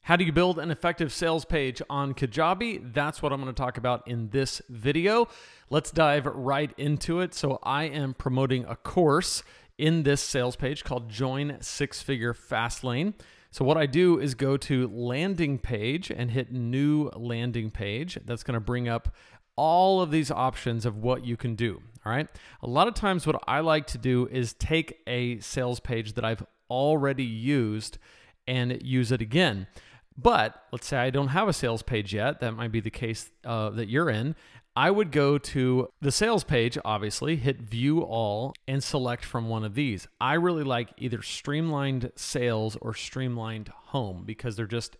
How do you build an effective sales page on Kajabi? That's what I'm going to talk about in this video. Let's dive right into it. So I am promoting a course in this sales page called Join Six-Figure Fastlane. So what I do is go to landing page and hit new landing page. That's going to bring up all of these options of what you can do. All right. A lot of times what I like to do is take a sales page that I've already used and use it again. But let's say I don't have a sales page yet. That might be the case that you're in. I would go to the sales page, obviously, hit view all and select from one of these. I really like either streamlined sales or streamlined home because they're just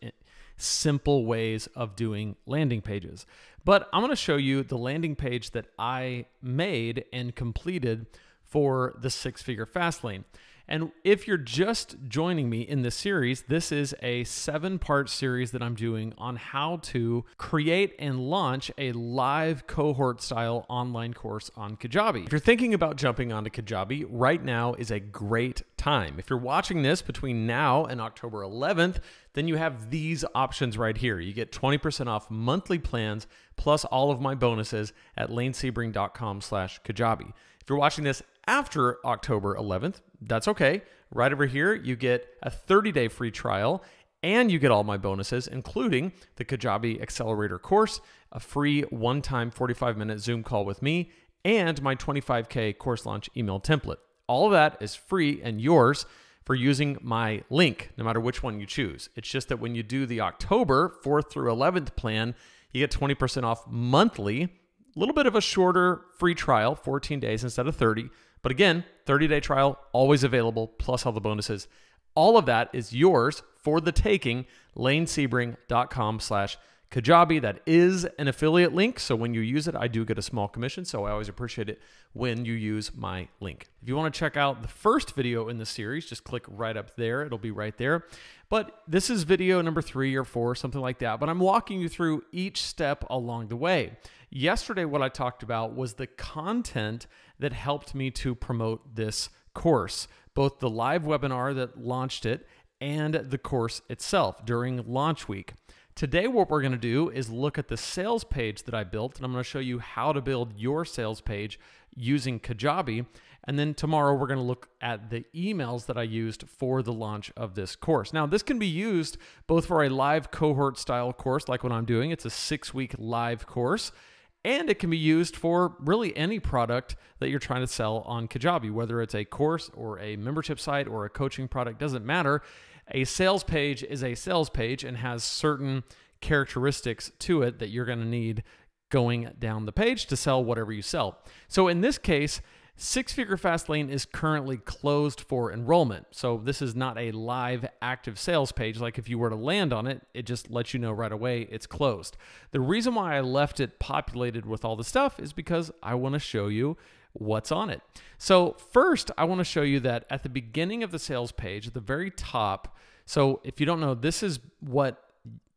simple ways of doing landing pages. But I'm going to show you the landing page that I made and completed for the Six-Figure Fastlane. And if you're just joining me in this series, this is a 7-part series that I'm doing on how to create and launch a live cohort-style online course on Kajabi. If you're thinking about jumping onto Kajabi, right now is a great time. If you're watching this between now and October 11th, then you have these options right here. You get 20% off monthly plans plus all of my bonuses at lanesebring.com/Kajabi. If you're watching this after October 11th, that's okay. Right over here, you get a 30-day free trial and you get all my bonuses, including the Kajabi Accelerator course, a free one-time 45-minute Zoom call with me, and my 25K course launch email template. All of that is free and yours for using my link, no matter which one you choose. It's just that when you do the October 4th through 11th plan, you get 20% off monthly, a little bit of a shorter free trial, 14 days instead of 30. But again, 30-day trial, always available, plus all the bonuses. All of that is yours for the taking, lanesebring.com/Kajabi. That is an affiliate link, so when you use it, I do get a small commission, so I always appreciate it when you use my link. If you want to check out the first video in the series, just click right up there. It'll be right there. But this is video number 3 or 4, something like that, but I'm walking you through each step along the way. Yesterday, what I talked about was the content that helped me to promote this course, both the live webinar that launched it and the course itself during launch week. Today, what we're going to do is look at the sales page that I built, and I'm going to show you how to build your sales page using Kajabi. And then tomorrow, we're going to look at the emails that I used for the launch of this course. Now, this can be used both for a live cohort style course, like what I'm doing. It's a 6-week live course. And it can be used for really any product that you're trying to sell on Kajabi, whether it's a course or a membership site or a coaching product, doesn't matter. A sales page is a sales page and has certain characteristics to it that you're going to need going down the page to sell whatever you sell. So in this case, Six-Figure Fastlane is currently closed for enrollment. So this is not a live active sales page. Like if you were to land on it, it just lets you know right away it's closed. The reason why I left it populated with all the stuff is because I want to show you what's on it. So first, I want to show you that at the beginning of the sales page, at the very top, so if you don't know, this is what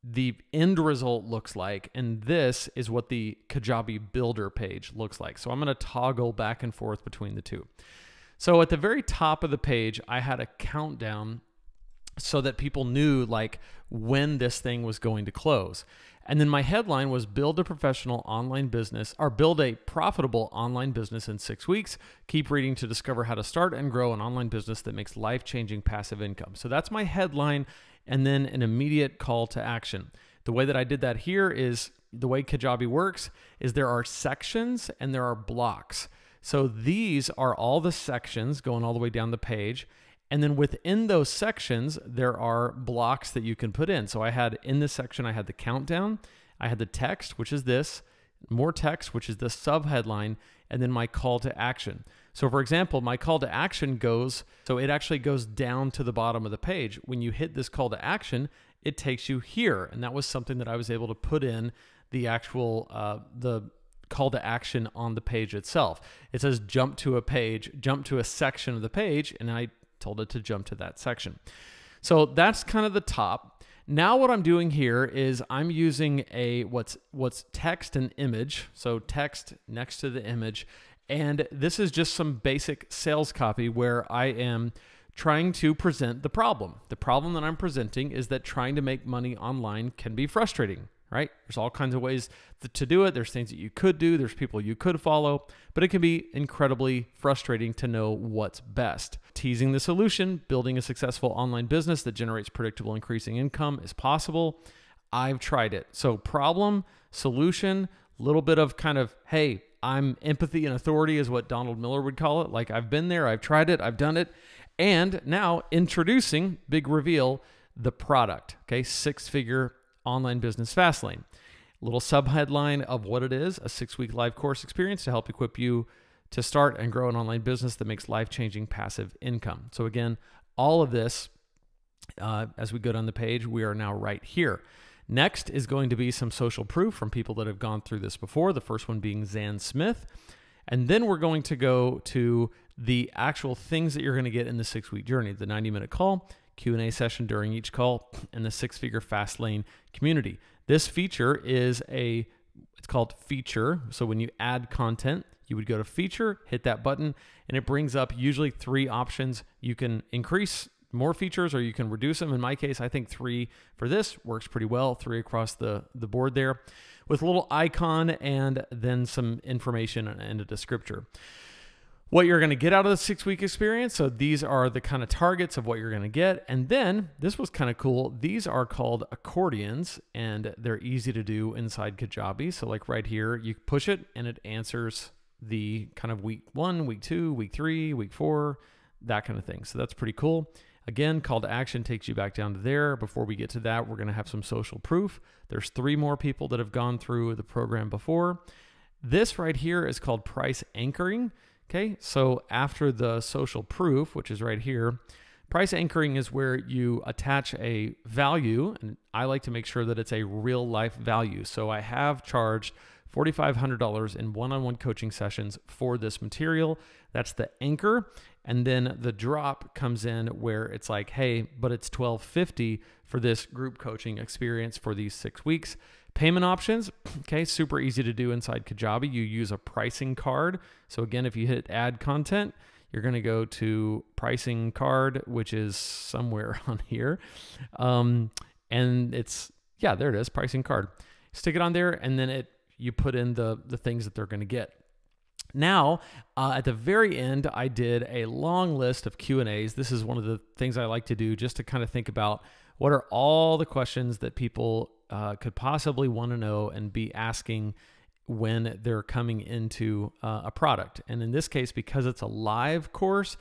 the end result looks like, and this is what the Kajabi Builder page looks like. So I'm going to toggle back and forth between the two. So at the very top of the page, I had a countdown so that people knew like when this thing was going to close. And then my headline was build a professional online business or build a profitable online business in 6 weeks. Keep reading to discover how to start and grow an online business that makes life-changing passive income. So that's my headline, and then an immediate call to action. The way that I did that here is the way Kajabi works is there are sections and there are blocks. So these are all the sections going all the way down the page. And then within those sections, there are blocks that you can put in. So I had in this section, I had the countdown, I had the text, which is this, more text, which is the subheadline, and then my call to action. So for example, my call to action goes, so it actually goes down to the bottom of the page. When you hit this call to action, it takes you here. And that was something that I was able to put in the actual, the call to action on the page itself. It says jump to a page, jump to a section of the page, and I told it to jump to that section. So that's kind of the top. Now what I'm doing here is I'm using a what's text and image. So text next to the image. And this is just some basic sales copy where I am trying to present the problem. The problem that I'm presenting is that trying to make money online can be frustrating, right? There's all kinds of ways to do it. There's things that you could do. There's people you could follow, but it can be incredibly frustrating to know what's best. Teasing the solution, building a successful online business that generates predictable increasing income is possible. I've tried it. So problem, solution, little bit of kind of, hey, I'm empathy and authority is what Donald Miller would call it. Like, I've been there, I've tried it, I've done it. And now introducing, big reveal, the product, okay? 6-figure online business Fastlane. Little subheadline of what it is, a 6-week live course experience to help equip you to start and grow an online business that makes life-changing passive income. So again, all of this, as we go down the page, we are now right here. Next is going to be some social proof from people that have gone through this before, the first one being Zan Smith. And then we're going to go to the actual things that you're going to get in the 6-week journey, the 90-minute call, Q&A session during each call, and the 6-figure Fastlane community. This feature is it's called feature. So when you add content, you would go to feature, hit that button, and it brings up usually 3 options. You can increase more features or you can reduce them. In my case, I think 3 for this works pretty well, 3 across the board there with a little icon and then some information and a descriptor. What you're going to get out of the 6-week experience. So these are the kind of targets of what you're going to get. And then this was kind of cool. These are called accordions and they're easy to do inside Kajabi. So like right here, you push it and it answers the kind of week 1, week 2, week 3, week 4, that kind of thing. So that's pretty cool. Again, call to action takes you back down to there. Before we get to that, we're going to have some social proof. There's 3 more people that have gone through the program before. This right here is called price anchoring. Okay, so after the social proof, which is right here, price anchoring is where you attach a value, and I like to make sure that it's a real life value. So I have charged $4,500 in one-on-one coaching sessions for this material. That's the anchor. And then the drop comes in where it's like, hey, but it's $1,250 for this group coaching experience for these 6 weeks. Payment options, okay, super easy to do inside Kajabi. You use a pricing card. So again, if you hit add content, you're going to go to pricing card, which is somewhere on here. And it's, yeah, there it is, pricing card. Stick it on there, and then you put in the things that they're going to get. Now, at the very end, I did a long list of Q&As. This is one of the things I like to do just to kind of think about what are all the questions that people could possibly want to know and be asking when they're coming into a product. And in this case, because it's a live course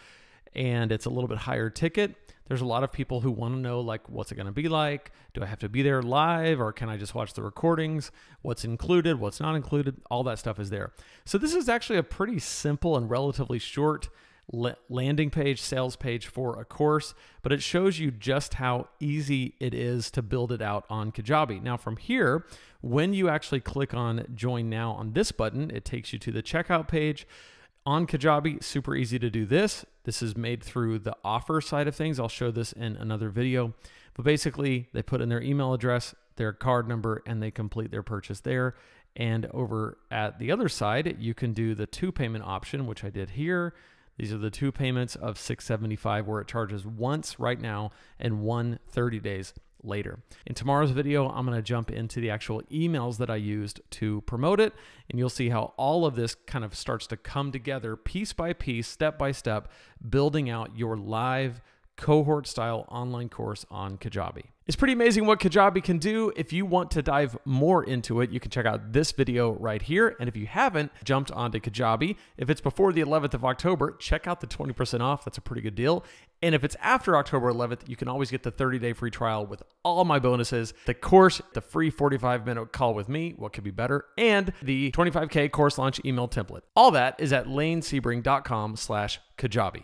and it's a little bit higher ticket, there's a lot of people who want to know, like, what's it going to be like? Do I have to be there live, or can I just watch the recordings? What's included? What's not included? All that stuff is there. So this is actually a pretty simple and relatively short landing page, sales page for a course, but it shows you just how easy it is to build it out on Kajabi. Now from here, when you actually click on Join Now on this button, it takes you to the checkout page. On Kajabi, super easy to do this. This is made through the offer side of things. I'll show this in another video, but basically they put in their email address, their card number, and they complete their purchase there. And over at the other side, you can do the 2 payment option, which I did here. These are the 2 payments of $675 where it charges once right now and 1 30 days later. In tomorrow's video, I'm going to jump into the actual emails that I used to promote it, and you'll see how all of this kind of starts to come together piece by piece, step by step, building out your live cohort style online course on Kajabi. It's pretty amazing what Kajabi can do. If you want to dive more into it, you can check out this video right here. And if you haven't jumped onto Kajabi, if it's before the 11th of October, check out the 20% off. That's a pretty good deal. And if it's after October 11th, you can always get the 30-day free trial with all my bonuses, the course, the free 45-minute call with me, what could be better, and the 25K course launch email template. All that is at lanesebring.com/Kajabi.